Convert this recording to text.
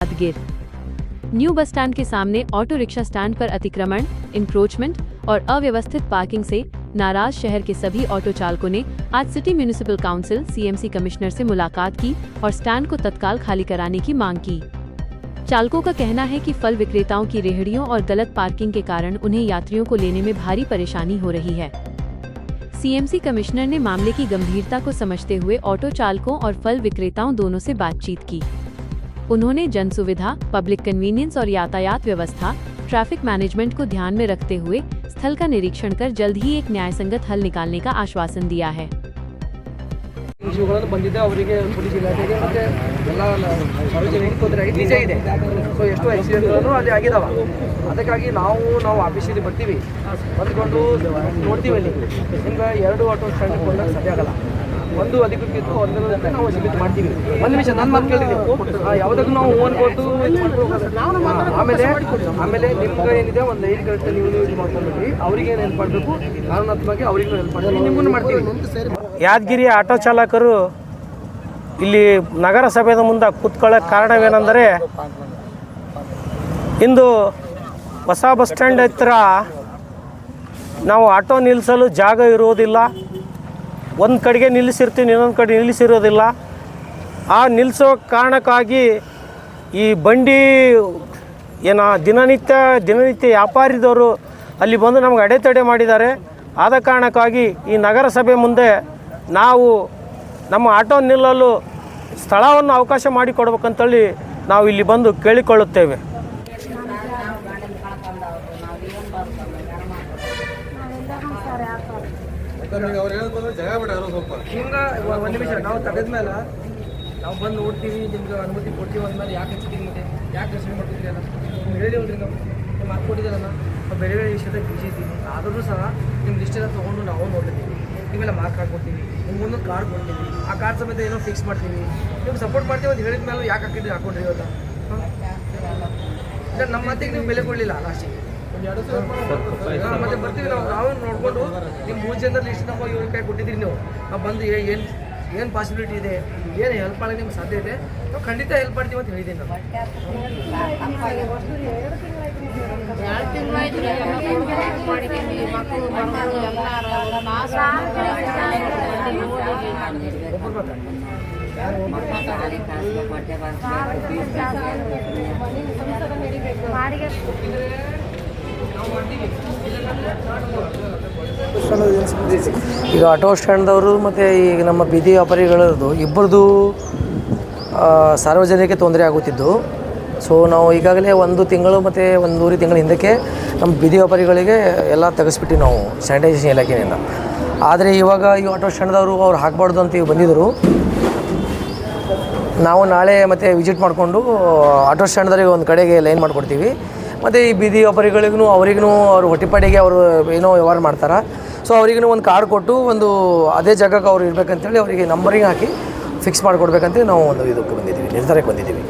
Yadgir. New bus stand के सामने auto rickshaw stand पर अतिक्रमण, इंक्रोचमेंट और अव्यवस्थित पार्किंग से नाराज शहर के सभी ऑटो चालकों ने आज city municipal council CMC commissioner से मुलाकात की और स्टैंड को तत्काल खाली कराने की मांग की। चालकों का कहना है कि फल विक्रेताओं की रेहड़ियों और गलत पार्किंग के कारण उन्हें यात्रियों को लेने में भारी परेशानी हो रही है। सीएमसी कमिश्नर ने मामले की गंभीरता को समझते हुए ऑटो चालकों और फल विक्रेताओं दोनों से बातचीत की। उन्होंने जन सुविधा, पब्लिक कन्वीनियंस और यातायात व्यवस्था, ट्रैफिक मैनेजमेंट को ध्यान में रखते हुए स्थल का निरीक्षण कर जल्द ही एक न्यायसंगत हल निकालने का आश्वासन दिया है। ಬಂದಿದೆ ಅವರಿಗೆ ಪೊಲೀಸ್ ಇಲಾಖೆಗೆ ಮತ್ತೆ ಎಲ್ಲ ಸಾರ್ವಜನಿಕ ತೊಂದರೆ ಆಗಿ ನಿಜ ಇದೆ. ಸೊ ಎಷ್ಟು ಆಕ್ಸಿಡೆಂಟ್ಗಳನ್ನು ಅಲ್ಲಿ ಆಗಿದಾವ. ಅದಕ್ಕಾಗಿ ನಾವು ಆಫೀಸಿಗೆ ಬರ್ತೀವಿ, ಬಂದ್ಕೊಂಡು ನೋಡ್ತೀವಿ. ಅಲ್ಲಿ ನಿಮ್ಗೆ 2 ಆಟೋ ಸ್ಟ್ಯಾಂಡ್ ಕೊಡೋಕ್ಕೆ ಸಾಧ್ಯ ಆಗಲ್ಲ. ಒಂದು ಅಧಿಕೃತ ಒಂದರಂತೆ ನಾವು ಸಬ್ಮಿಟ್ ಮಾಡ್ತೀವಿ. ಒಂದು ನಿಮಿಷ ನನ್ನ ಮಾತು ಕೇಳಿದ್ವಿ, ಯಾವುದಕ್ಕೂ ನಾವು ಓನ್ ಕೊಟ್ಟು ಆಮೇಲೆ ನಿಮ್ಗೆ ಏನಿದೆ ಒಂದು ಲೈನ್ ಕರೆಕ್ಟ್ ನೀವು ಯೂಸ್ ಮಾಡ್ಕೊಂಡ್ಬಿಟ್ಟು ಅವರಿಗೆ ಏನು ಹೆಲ್ಪ್ ಮಾಡಬೇಕು, ಕಾನೂನಾತ್ಮಕವಾಗಿ ಅವರಿಗೂ ಹೆಲ್ಪ್ ಮಾಡ್ತೀವಿ, ನಿಮಗೂ ಮಾಡ್ತೀವಿ. ಯಾದಗಿರಿ ಆಟೋ ಚಾಲಕರು ಇಲ್ಲಿ ನಗರಸಭೆಯ ಮುಂದೆ ಕೂತ್ಕೊಳ್ಳೋಕ್ಕೆ ಕಾರಣವೇನೆಂದರೆ, ಇಂದು ಹೊಸ ಬಸ್ ಸ್ಟ್ಯಾಂಡ್ ಹತ್ತಿರ ನಾವು ಆಟೋ ನಿಲ್ಲಿಸಲು ಜಾಗ ಇರುವುದಿಲ್ಲ. ಒಂದು ಕಡೆಗೆ ನಿಲ್ಲಿಸಿರ್ತೀವಿ, ಇನ್ನೊಂದು ಕಡೆ ನಿಲ್ಲಿಸಿರೋದಿಲ್ಲ. ಆ ನಿಲ್ಲಿಸೋ ಕಾರಣಕ್ಕಾಗಿ ಈ ಬಂಡಿ ದಿನನಿತ್ಯ ವ್ಯಾಪಾರಿದವರು ಅಲ್ಲಿ ಬಂದು ನಮಗೆ ಅಡೆತಡೆ ಮಾಡಿದ್ದಾರೆ. ಆದ ಕಾರಣಕ್ಕಾಗಿ ಈ ನಗರಸಭೆ ಮುಂದೆ ನಾವು ನಮ್ಮ ಆಟೋ ನಿಲ್ಲಲು ಸ್ಥಳವನ್ನು ಅವಕಾಶ ಮಾಡಿಕೊಡ್ಬೇಕಂತೇಳಿ ನಾವು ಇಲ್ಲಿ ಬಂದು ಕೇಳಿಕೊಳ್ಳುತ್ತೇವೆ. ಹಿಂಗೆ ಒಂದು ನಿಮಿಷ ನಾವು ತೆಗೆದ್ಮೇಲೆ ನಾವು ಬಂದು ನೋಡ್ತೀವಿ, ನಿಮ್ಗೆ ಅನುಮತಿ ಕೊಡ್ತೀವಿ ಅಂದಮೇಲೆ ಯಾಕೆ ಹೆಚ್ಚಿಗೆ ಮತ್ತೆ ಯಾಕೆ ಯೋಚನೆ ಮಾಡ್ತಿದ್ರಿ ಅಲ್ಲ, ನಿಮ್ಗೆ ಹೇಳಿದೇವಲ್ರಿ, ನಾವು ಮಾತು ಕೊಟ್ಟಿದ್ದೀರಲ್ಲ, ನಾವು ಬೇರೆ ಬೇರೆ ವಿಷಯದಾಗ ಬಿಜಿ ಇದ್ದೀವಿ. ಆದರೂ ಸಹ ನಿಮ್ಮ ಲಿಸ್ಟೆಲ್ಲ ತೊಗೊಂಡು ನಾವು ನೋಡ್ತೀವಿ, ನೀವೆಲ್ಲ ಮಾರ್ಕ್ ಹಾಕ್ಕೊಡ್ತೀವಿ, ನಿಮ್ಗೆ ಒಂದೊಂದು ಕಾರ್ಡ್ ಕೊಡ್ತೀವಿ. ಆ ಕಾರ್ಡ್ ಸಮೇತ ಏನೋ ಫಿಕ್ಸ್ ಮಾಡ್ತೀವಿ, ನಿಮ್ಗೆ ಸಪೋರ್ಟ್ ಮಾಡ್ತೀವಿ ಅಂತ ಹೇಳಿದ ಮೇಲೆ ಯಾಕೆ ಹಾಕಿದ್ರಿ ಹಾಕ್ಕೊಡ್ರಿ ಇವತ್ತು. ಇಲ್ಲ ನಮ್ಮ ಮಾತಿಗೆ ನೀವು ಬೆಲೆ ಕೊಡಲಿಲ್ಲ ಲಾಸ್ಟಿಗೆ. ಮತ್ತೆ ಬರ್ತೀವಿ ನಾವು ನೋಡಿಕೊಂಡು ನಿಮ್ಮ 3 ಜನರ ಲಿಸ್ಟ್ ನಮ್ಮ ಇವ್ರ ಕೈ ಕೊಟ್ಟಿದ್ದೀರಿ. ನಾವು ಬಂದು ಏನು ಪಾಸಿಬಿಲಿಟಿ ಇದೆ, ಏನು ಹೆಲ್ಪ್ ಮಾಡೋಕ್ಕೆ ನಿಮ್ಗೆ ಸಾಧ್ಯ ಇದೆ, ನಾವು ಖಂಡಿತ ಹೆಲ್ಪ್ ಮಾಡ್ತೀವಿ ಅಂತ ಹೇಳಿದ್ದೀನಿ ನಾನು. ಈಗ ಆಟೋ ಸ್ಟ್ಯಾಂಡ್ದವರು ಮತ್ತು ಈಗ ನಮ್ಮ ಬೀದಿ ವ್ಯಾಪಾರಿಗಳದ್ದು ಇಬ್ಬರದು ಸಾರ್ವಜನಿಕ ತೊಂದರೆ ಆಗುತ್ತಿದ್ದು. ಸೊ ನಾವು ಈಗಾಗಲೇ 1 ತಿಂಗಳು ಮತ್ತು 1.5 ತಿಂಗಳ ಹಿಂದಕ್ಕೆ ನಮ್ಮ ಬೀದಿ ವ್ಯಾಪಾರಿಗಳಿಗೆ ಎಲ್ಲ ತೆಗೆಸ್ಬಿಟ್ಟು ನಾವು ಸ್ಯಾನಿಟೈಸೇಷನ್ ಇಲಾಖೆಯಿಂದ. ಆದರೆ ಇವಾಗ ಈ ಆಟೋ ಸ್ಟ್ಯಾಂಡ್ದವರು ಅವ್ರು ಹಾಕಬಾರ್ದು ಅಂತ ಬಂದಿದ್ದರು. ನಾವು ನಾಳೆ ಮತ್ತು ವಿಸಿಟ್ ಮಾಡಿಕೊಂಡು ಆಟೋ ಸ್ಟ್ಯಾಂಡ್ದವ್ರಿಗೆ ಒಂದು ಕಡೆಗೆ ಲೈನ್ ಮಾಡಿಕೊಡ್ತೀವಿ. ಮತ್ತು ಈ ಬೀದಿ ವ್ಯಾಪಾರಿಗಳಿಗೂ ಅವ್ರಿಗೂ ಅವ್ರು ಹೊಟ್ಟೆಪಾಡಿಗೆ ಅವರು ಏನೋ ವ್ಯವಹಾರ ಮಾಡ್ತಾರೆ. ಸೊ ಅವ್ರಿಗೂ ಒಂದು ಕಾರ್ಡ್ ಕೊಟ್ಟು ಒಂದು ಅದೇ ಜಾಗಕ್ಕೆ ಅವ್ರು ಇರಬೇಕಂತೇಳಿ ಅವರಿಗೆ ನಂಬರಿಂಗ್ ಹಾಕಿ ಫಿಕ್ಸ್ ಮಾಡಿಕೊಡ್ಬೇಕಂತೇಳಿ ನಾವು ಒಂದು ಇದಕ್ಕೆ ಬಂದಿದ್ದೀವಿ, ನಿರ್ಧಾರಕ್ಕೆ ಬಂದಿದ್ದೀವಿ.